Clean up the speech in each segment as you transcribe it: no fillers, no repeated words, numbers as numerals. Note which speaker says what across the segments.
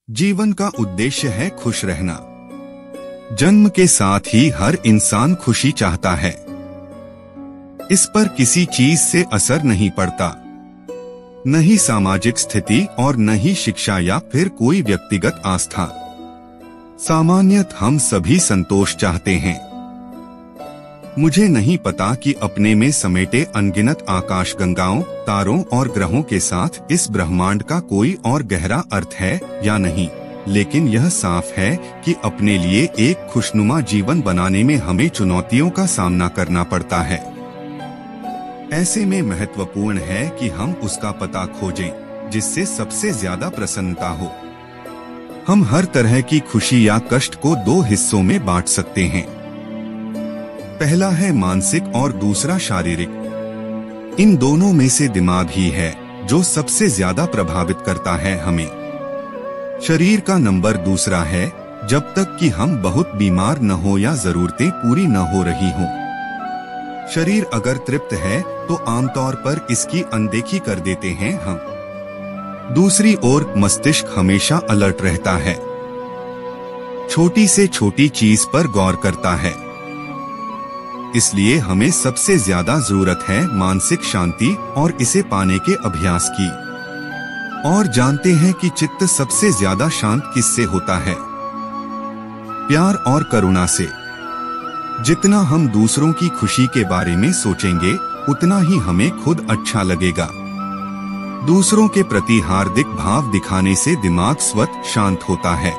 Speaker 1: जीवन का उद्देश्य है खुश रहना। जन्म के साथ ही हर इंसान खुशी चाहता है। इस पर किसी चीज से असर नहीं पड़ता, न ही सामाजिक स्थिति और न ही शिक्षा या फिर कोई व्यक्तिगत आस्था। सामान्यतः हम सभी संतोष चाहते हैं। मुझे नहीं पता कि अपने में समेटे अनगिनत आकाशगंगाओं, तारों और ग्रहों के साथ इस ब्रह्मांड का कोई और गहरा अर्थ है या नहीं, लेकिन यह साफ है कि अपने लिए एक खुशनुमा जीवन बनाने में हमें चुनौतियों का सामना करना पड़ता है। ऐसे में महत्वपूर्ण है कि हम उसका पता खोजें जिससे सबसे ज्यादा प्रसन्नता हो। हम हर तरह की खुशी या कष्ट को दो हिस्सों में बांट सकते हैं। पहला है मानसिक और दूसरा शारीरिक। इन दोनों में से दिमाग ही है जो सबसे ज्यादा प्रभावित करता है हमें। शरीर का नंबर दूसरा है, जब तक कि हम बहुत बीमार न हो या जरूरतें पूरी न हो रही हों। शरीर अगर तृप्त है तो आमतौर पर इसकी अनदेखी कर देते हैं हम। दूसरी ओर मस्तिष्क हमेशा अलर्ट रहता है, छोटी से छोटी चीज पर गौर करता है। इसलिए हमें सबसे ज्यादा जरूरत है मानसिक शांति और इसे पाने के अभ्यास की। और जानते हैं कि चित्त सबसे ज्यादा शांत किससे होता है? प्यार और करुणा से। जितना हम दूसरों की खुशी के बारे में सोचेंगे, उतना ही हमें खुद अच्छा लगेगा। दूसरों के प्रति हार्दिक भाव दिखाने से दिमाग स्वतः शांत होता है।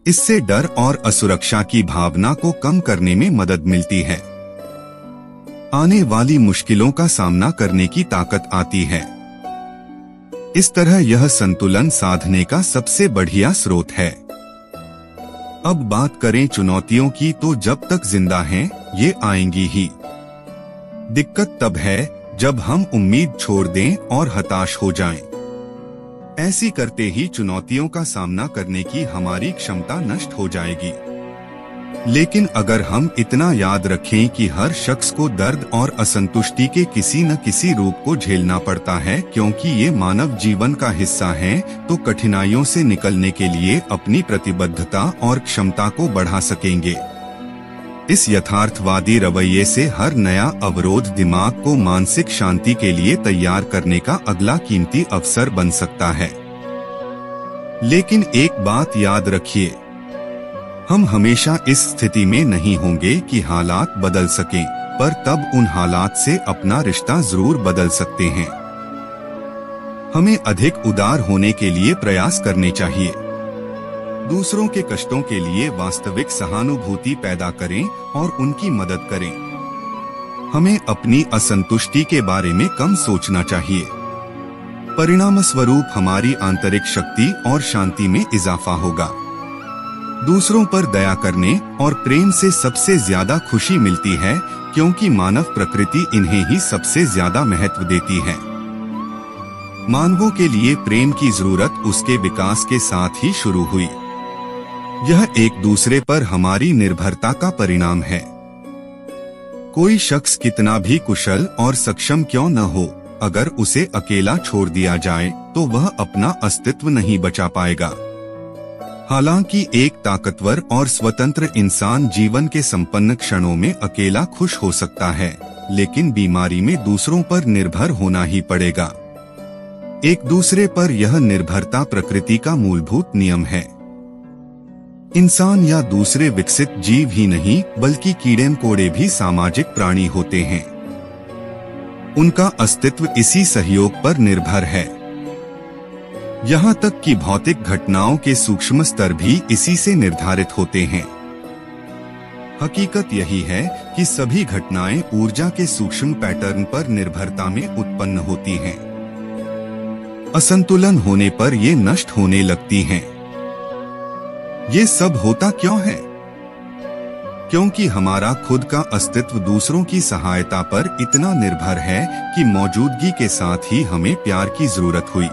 Speaker 1: इससे डर और असुरक्षा की भावना को कम करने में मदद मिलती है। आने वाली मुश्किलों का सामना करने की ताकत आती है। इस तरह यह संतुलन साधने का सबसे बढ़िया स्रोत है। अब बात करें चुनौतियों की, तो जब तक जिंदा हैं, ये आएंगी ही। दिक्कत तब है जब हम उम्मीद छोड़ दें और हताश हो जाएं। ऐसी करते ही चुनौतियों का सामना करने की हमारी क्षमता नष्ट हो जाएगी। लेकिन अगर हम इतना याद रखें कि हर शख्स को दर्द और असंतुष्टि के किसी न किसी रूप को झेलना पड़ता है, क्योंकि ये मानव जीवन का हिस्सा है, तो कठिनाइयों से निकलने के लिए अपनी प्रतिबद्धता और क्षमता को बढ़ा सकेंगे। इस यथार्थवादी रवैये से हर नया अवरोध दिमाग को मानसिक शांति के लिए तैयार करने का अगला कीमती अवसर बन सकता है। लेकिन एक बात याद रखिए, हम हमेशा इस स्थिति में नहीं होंगे कि हालात बदल सकें, पर तब उन हालात से अपना रिश्ता जरूर बदल सकते हैं। हमें अधिक उदार होने के लिए प्रयास करने चाहिए। दूसरों के कष्टों के लिए वास्तविक सहानुभूति पैदा करें और उनकी मदद करें। हमें अपनी असंतुष्टि के बारे में कम सोचना चाहिए। परिणाम स्वरूप हमारी आंतरिक शक्ति और शांति में इजाफा होगा। दूसरों पर दया करने और प्रेम से सबसे ज्यादा खुशी मिलती है, क्योंकि मानव प्रकृति इन्हें ही सबसे ज्यादा महत्व देती है। मानवों के लिए प्रेम की जरूरत उसके विकास के साथ ही शुरू हुई। यह एक दूसरे पर हमारी निर्भरता का परिणाम है। कोई शख्स कितना भी कुशल और सक्षम क्यों न हो, अगर उसे अकेला छोड़ दिया जाए तो वह अपना अस्तित्व नहीं बचा पाएगा। हालांकि एक ताकतवर और स्वतंत्र इंसान जीवन के संपन्न क्षणों में अकेला खुश हो सकता है, लेकिन बीमारी में दूसरों पर निर्भर होना ही पड़ेगा। एक दूसरे पर यह निर्भरता प्रकृति का मूलभूत नियम है। इंसान या दूसरे विकसित जीव ही नहीं, बल्कि कीड़े मकोड़े भी सामाजिक प्राणी होते हैं। उनका अस्तित्व इसी सहयोग पर निर्भर है। यहाँ तक कि भौतिक घटनाओं के सूक्ष्म स्तर भी इसी से निर्धारित होते हैं। हकीकत यही है कि सभी घटनाएं ऊर्जा के सूक्ष्म पैटर्न पर निर्भरता में उत्पन्न होती हैं। असंतुलन होने पर ये नष्ट होने लगती हैं। ये सब होता क्यों है? क्योंकि हमारा खुद का अस्तित्व दूसरों की सहायता पर इतना निर्भर है कि मौजूदगी के साथ ही हमें प्यार की जरूरत हुई।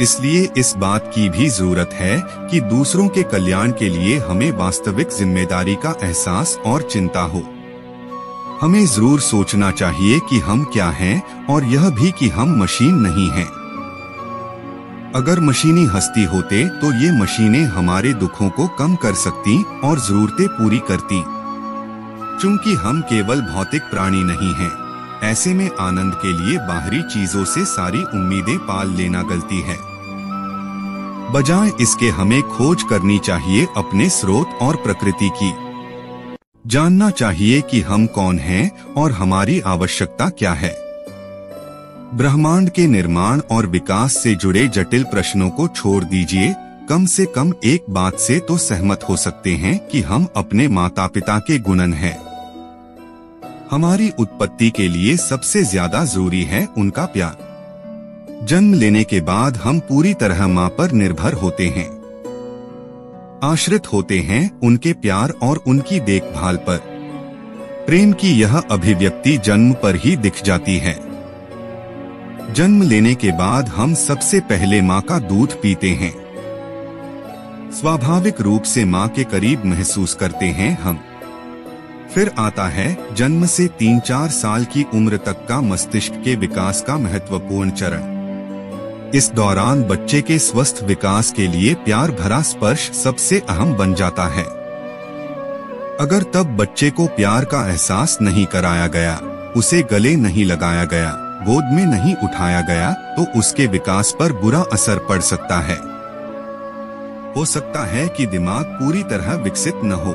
Speaker 1: इसलिए इस बात की भी जरूरत है कि दूसरों के कल्याण के लिए हमें वास्तविक जिम्मेदारी का एहसास और चिंता हो। हमें जरूर सोचना चाहिए कि हम क्या हैं, और यह भी कि हम मशीन नहीं हैं। अगर मशीनी हस्ती होते तो ये मशीनें हमारे दुखों को कम कर सकती और जरूरतें पूरी करती। चूंकि हम केवल भौतिक प्राणी नहीं हैं, ऐसे में आनंद के लिए बाहरी चीजों से सारी उम्मीदें पाल लेना गलती है। बजाय इसके हमें खोज करनी चाहिए अपने स्रोत और प्रकृति की। जानना चाहिए कि हम कौन हैं और हमारी आवश्यकता क्या है। ब्रह्मांड के निर्माण और विकास से जुड़े जटिल प्रश्नों को छोड़ दीजिए। कम से कम एक बात से तो सहमत हो सकते हैं कि हम अपने माता पिता के गुणन हैं। हमारी उत्पत्ति के लिए सबसे ज्यादा जरूरी है उनका प्यार। जन्म लेने के बाद हम पूरी तरह मां पर निर्भर होते हैं, आश्रित होते हैं उनके प्यार और उनकी देखभाल पर। प्रेम की यह अभिव्यक्ति जन्म पर ही दिख जाती है। जन्म लेने के बाद हम सबसे पहले मां का दूध पीते हैं। स्वाभाविक रूप से मां के करीब महसूस करते हैं हम। फिर आता है जन्म से 3-4 साल की उम्र तक का मस्तिष्क के विकास का महत्वपूर्ण चरण। इस दौरान बच्चे के स्वस्थ विकास के लिए प्यार भरा स्पर्श सबसे अहम बन जाता है। अगर तब बच्चे को प्यार का एहसास नहीं कराया गया, उसे गले नहीं लगाया गया, गोद में नहीं उठाया गया, तो उसके विकास पर बुरा असर पड़ सकता है। हो सकता है कि दिमाग पूरी तरह विकसित न हो।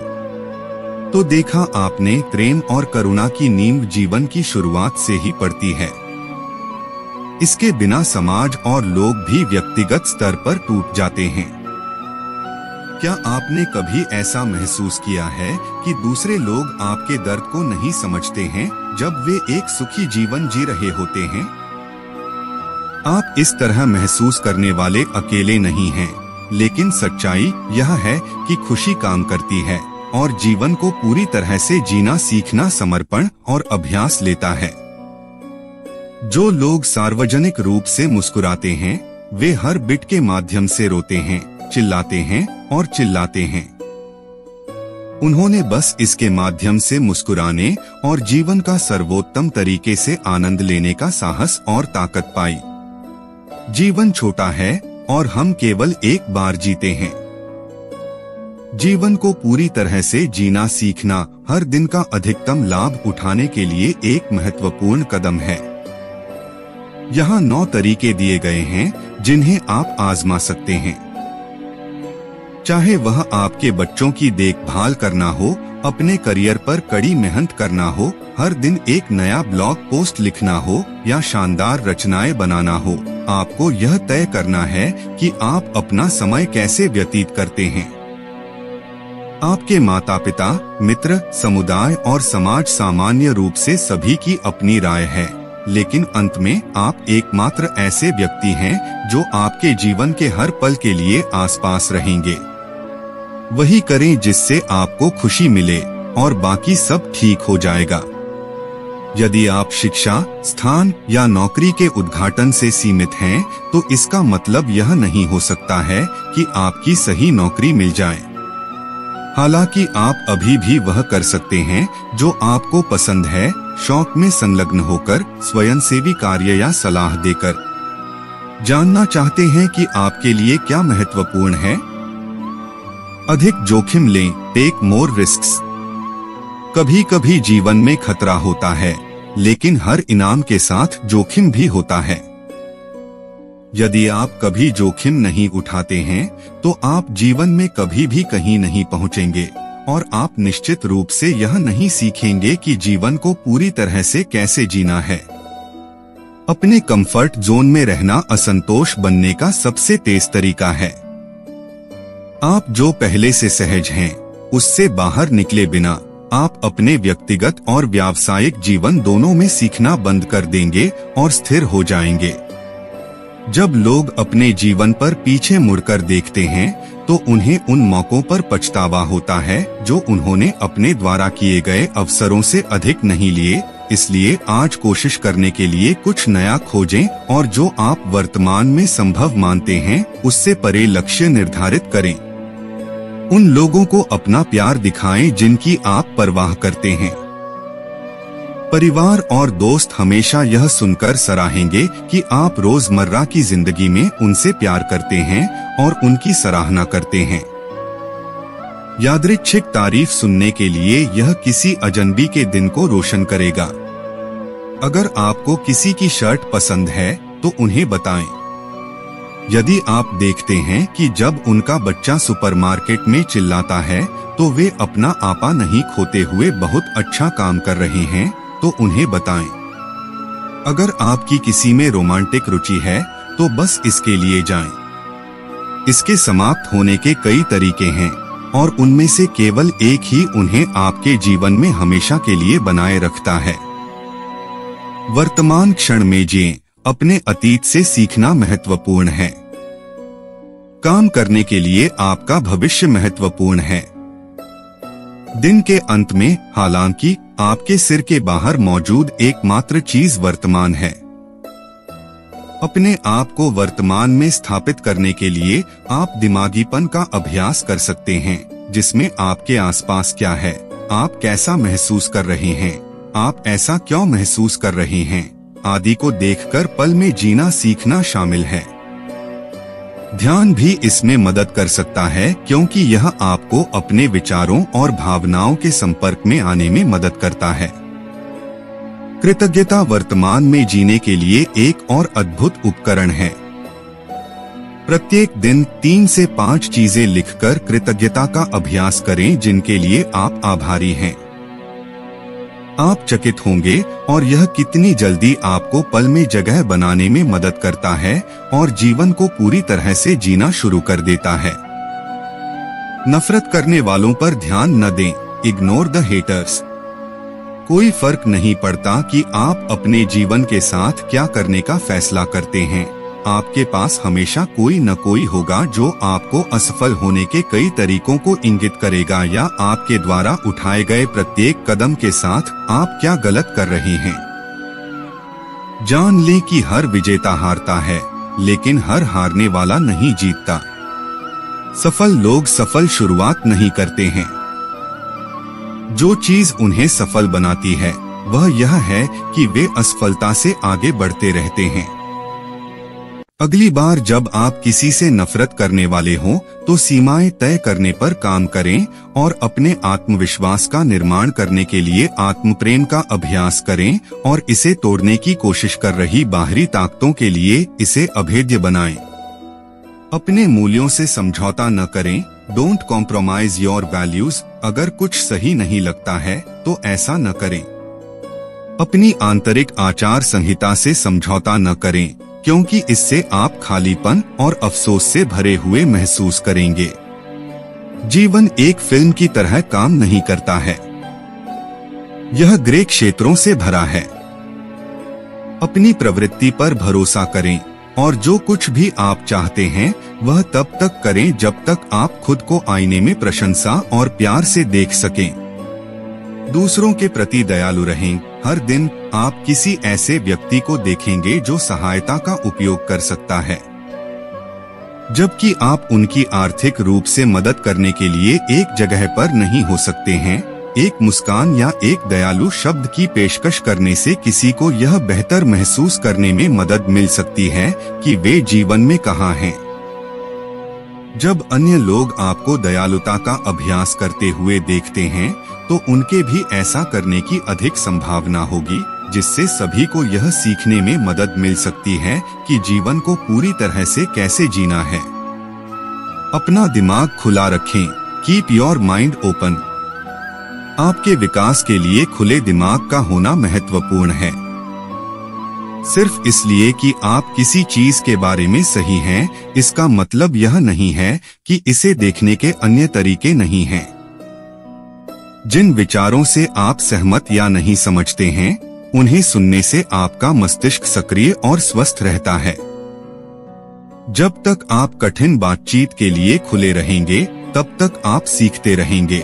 Speaker 1: तो देखा आपने, प्रेम और करुणा की नींव जीवन की शुरुआत से ही पड़ती है। इसके बिना समाज और लोग भी व्यक्तिगत स्तर पर टूट जाते हैं। क्या आपने कभी ऐसा महसूस किया है कि दूसरे लोग आपके दर्द को नहीं समझते हैं जब वे एक सुखी जीवन जी रहे होते हैं? आप इस तरह महसूस करने वाले अकेले नहीं हैं, लेकिन सच्चाई यह है कि खुशी काम करती है और जीवन को पूरी तरह से जीना सीखना समर्पण और अभ्यास लेता है। जो लोग सार्वजनिक रूप से मुस्कुराते हैं, वे हर बिट के माध्यम से रोते हैं, चिल्लाते हैं और चिल्लाते हैं। उन्होंने बस इसके माध्यम से मुस्कुराने और जीवन का सर्वोत्तम तरीके से आनंद लेने का साहस और ताकत पाई। जीवन छोटा है और हम केवल एक बार जीते हैं। जीवन को पूरी तरह से जीना सीखना हर दिन का अधिकतम लाभ उठाने के लिए एक महत्वपूर्ण कदम है। यहाँ 9 तरीके दिए गए हैं जिन्हें आप आजमा सकते हैं। चाहे वह आपके बच्चों की देखभाल करना हो, अपने करियर पर कड़ी मेहनत करना हो, हर दिन एक नया ब्लॉग पोस्ट लिखना हो या शानदार रचनाएं बनाना हो, आपको यह तय करना है कि आप अपना समय कैसे व्यतीत करते हैं। आपके माता पिता, मित्र, समुदाय और समाज सामान्य रूप से सभी की अपनी राय है, लेकिन अंत में आप एकमात्र ऐसे व्यक्ति हैं जो आपके जीवन के हर पल के लिए आसपास रहेंगे। वही करें जिससे आपको खुशी मिले और बाकी सब ठीक हो जाएगा। यदि आप शिक्षा, स्थान या नौकरी के उद्घाटन से सीमित हैं, तो इसका मतलब यह नहीं हो सकता है कि आपकी सही नौकरी मिल जाए। हालांकि आप अभी भी वह कर सकते हैं जो आपको पसंद है, शौक में संलग्न होकर, स्वयंसेवी कार्य या सलाह देकर। जानना चाहते हैं कि आपके लिए क्या महत्वपूर्ण है? अधिक जोखिम लें, टेक मोर रिस्क्स। कभी कभी जीवन में खतरा होता है, लेकिन हर इनाम के साथ जोखिम भी होता है। यदि आप कभी जोखिम नहीं उठाते हैं, तो आप जीवन में कभी भी कहीं नहीं पहुंचेंगे और आप निश्चित रूप से यह नहीं सीखेंगे कि जीवन को पूरी तरह से कैसे जीना है। अपने कंफर्ट जोन में रहना असंतोष बनने का सबसे तेज तरीका है। आप जो पहले से सहज हैं, उससे बाहर निकले बिना आप अपने व्यक्तिगत और व्यावसायिक जीवन दोनों में सीखना बंद कर देंगे और स्थिर हो जाएंगे। जब लोग अपने जीवन पर पीछे मुड़कर देखते हैं, तो उन्हें उन मौकों पर पछतावा होता है जो उन्होंने अपने द्वारा किए गए अवसरों से अधिक नहीं लिए। इसलिए आज कोशिश करने के लिए कुछ नया खोजें और जो आप वर्तमान में संभव मानते हैं, उससे परे लक्ष्य निर्धारित करें। उन लोगों को अपना प्यार दिखाएं जिनकी आप परवाह करते हैं। परिवार और दोस्त हमेशा यह सुनकर सराहेंगे कि आप रोजमर्रा की जिंदगी में उनसे प्यार करते हैं और उनकी सराहना करते हैं। यादृच्छिक तारीफ सुनने के लिए यह किसी अजनबी के दिन को रोशन करेगा। अगर आपको किसी की शर्ट पसंद है तो उन्हें बताएं। यदि आप देखते हैं कि जब उनका बच्चा सुपरमार्केट में चिल्लाता है तो वे अपना आपा नहीं खोते हुए बहुत अच्छा काम कर रहे हैं, तो उन्हें बताएं। अगर आपकी किसी में रोमांटिक रुचि है तो बस इसके लिए जाएं। इसके समाप्त होने के कई तरीके हैं और उनमें से केवल एक ही उन्हें आपके जीवन में हमेशा के लिए बनाए रखता है। वर्तमान क्षण में जिएं। अपने अतीत से सीखना महत्वपूर्ण है। काम करने के लिए आपका भविष्य महत्वपूर्ण है। दिन के अंत में, हालांकि, आपके सिर के बाहर मौजूद एकमात्र चीज वर्तमान है। अपने आप को वर्तमान में स्थापित करने के लिए आप दिमागीपन का अभ्यास कर सकते हैं, जिसमें आपके आसपास क्या है, आप कैसा महसूस कर रहे हैं, आप ऐसा क्यों महसूस कर रहे हैं आदि को देखकर पल में जीना सीखना शामिल है। ध्यान भी इसमें मदद कर सकता है, क्योंकि यह आपको अपने विचारों और भावनाओं के संपर्क में आने में मदद करता है। कृतज्ञता वर्तमान में जीने के लिए एक और अद्भुत उपकरण है। प्रत्येक दिन 3 से 5 चीजें लिखकर कृतज्ञता का अभ्यास करें जिनके लिए आप आभारी हैं। आप चकित होंगे और यह कितनी जल्दी आपको पल में जगह बनाने में मदद करता है और जीवन को पूरी तरह से जीना शुरू कर देता है। नफरत करने वालों पर ध्यान न दें। Ignore the haters. कोई फर्क नहीं पड़ता कि आप अपने जीवन के साथ क्या करने का फैसला करते हैं, आपके पास हमेशा कोई न कोई होगा जो आपको असफल होने के कई तरीकों को इंगित करेगा या आपके द्वारा उठाए गए प्रत्येक कदम के साथ आप क्या गलत कर रहे हैं। जान लें कि हर विजेता हारता है, लेकिन हर हारने वाला नहीं जीतता। सफल लोग सफल शुरुआत नहीं करते हैं। जो चीज उन्हें सफल बनाती है वह यह है कि वे असफलता से आगे बढ़ते रहते हैं। अगली बार जब आप किसी से नफरत करने वाले हों तो सीमाएं तय करने पर काम करें और अपने आत्मविश्वास का निर्माण करने के लिए आत्मप्रेम का अभ्यास करें और इसे तोड़ने की कोशिश कर रही बाहरी ताकतों के लिए इसे अभेद्य बनाएं। अपने मूल्यों से समझौता न करें। Don't compromise your values. अगर कुछ सही नहीं लगता है तो ऐसा न करें। अपनी आंतरिक आचार संहिता से समझौता न करें, क्योंकि इससे आप खालीपन और अफसोस से भरे हुए महसूस करेंगे। जीवन एक फिल्म की तरह काम नहीं करता है। यह ग्रे क्षेत्रों से भरा है। अपनी प्रवृत्ति पर भरोसा करें और जो कुछ भी आप चाहते हैं वह तब तक करें जब तक आप खुद को आईने में प्रशंसा और प्यार से देख सकें। दूसरों के प्रति दयालु रहें। हर दिन आप किसी ऐसे व्यक्ति को देखेंगे जो सहायता का उपयोग कर सकता है, जबकि आप उनकी आर्थिक रूप से मदद करने के लिए एक जगह पर नहीं हो सकते हैं। एक मुस्कान या एक दयालु शब्द की पेशकश करने से किसी को यह बेहतर महसूस करने में मदद मिल सकती है कि वे जीवन में कहाँ हैं। जब अन्य लोग आपको दयालुता का अभ्यास करते हुए देखते हैं तो उनके भी ऐसा करने की अधिक संभावना होगी, जिससे सभी को यह सीखने में मदद मिल सकती है कि जीवन को पूरी तरह से कैसे जीना है। अपना दिमाग खुला रखें। Keep your mind open. आपके विकास के लिए खुले दिमाग का होना महत्वपूर्ण है। सिर्फ इसलिए कि आप किसी चीज के बारे में सही हैं, इसका मतलब यह नहीं है कि इसे देखने के अन्य तरीके नहीं हैं। जिन विचारों से आप सहमत या नहीं समझते हैं, उन्हें सुनने से आपका मस्तिष्क सक्रिय और स्वस्थ रहता है। जब तक आप कठिन बातचीत के लिए खुले रहेंगे, तब तक आप सीखते रहेंगे।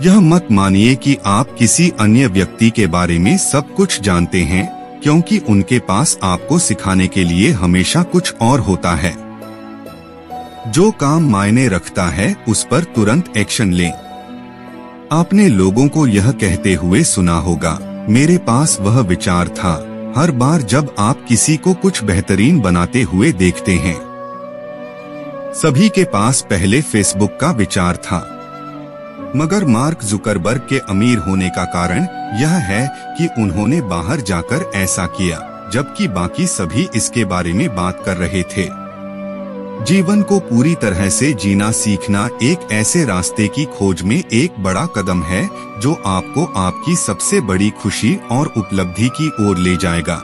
Speaker 1: यह मत मानिए कि आप किसी अन्य व्यक्ति के बारे में सब कुछ जानते हैं, क्योंकि उनके पास आपको सिखाने के लिए हमेशा कुछ और होता है। जो काम मायने रखता है उस पर तुरंत एक्शन लें। आपने लोगों को यह कहते हुए सुना होगा, मेरे पास वह विचार था। हर बार जब आप किसी को कुछ बेहतरीन बनाते हुए देखते हैं। सभी के पास पहले फेसबुक का विचार था, मगर मार्क जुकरबर्ग के अमीर होने का कारण यह है कि उन्होंने बाहर जाकर ऐसा किया, जबकि बाकी सभी इसके बारे में बात कर रहे थे। जीवन को पूरी तरह से जीना सीखना एक ऐसे रास्ते की खोज में एक बड़ा कदम है जो आपको आपकी सबसे बड़ी खुशी और उपलब्धि की ओर ले जाएगा।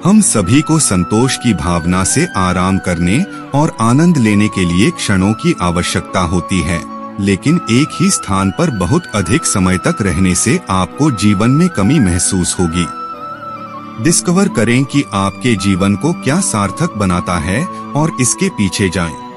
Speaker 1: हम सभी को संतोष की भावना से आराम करने और आनंद लेने के लिए क्षणों की आवश्यकता होती है, लेकिन एक ही स्थान पर बहुत अधिक समय तक रहने से आपको जीवन में कमी महसूस होगी। डिस्कवर करें कि आपके जीवन को क्या सार्थक बनाता है और इसके पीछे जाएं।